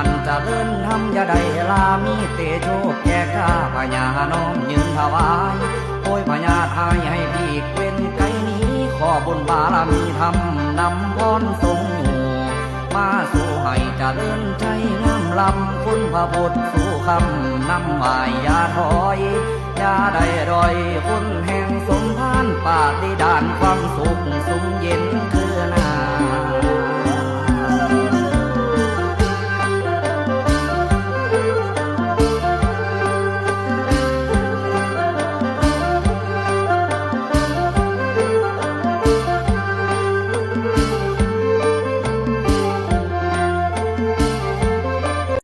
มันจะเลิ่นทำอย่าได้ลามีเตโชคแก่ข้าพญาน้อมยืนถวายโอ้ยพญาทายให้พี่เป็นไก่นี้ขอบุญบารมีทำนำพรทรงอยู่มาสู่ให้จะเลิ่นใจงามลำคุณพระบุตรสู่คำนำไหวอย่าถอยอย่าได้รอยคุณแห่งสมภารปาฏิดานความสุขสุขเย็น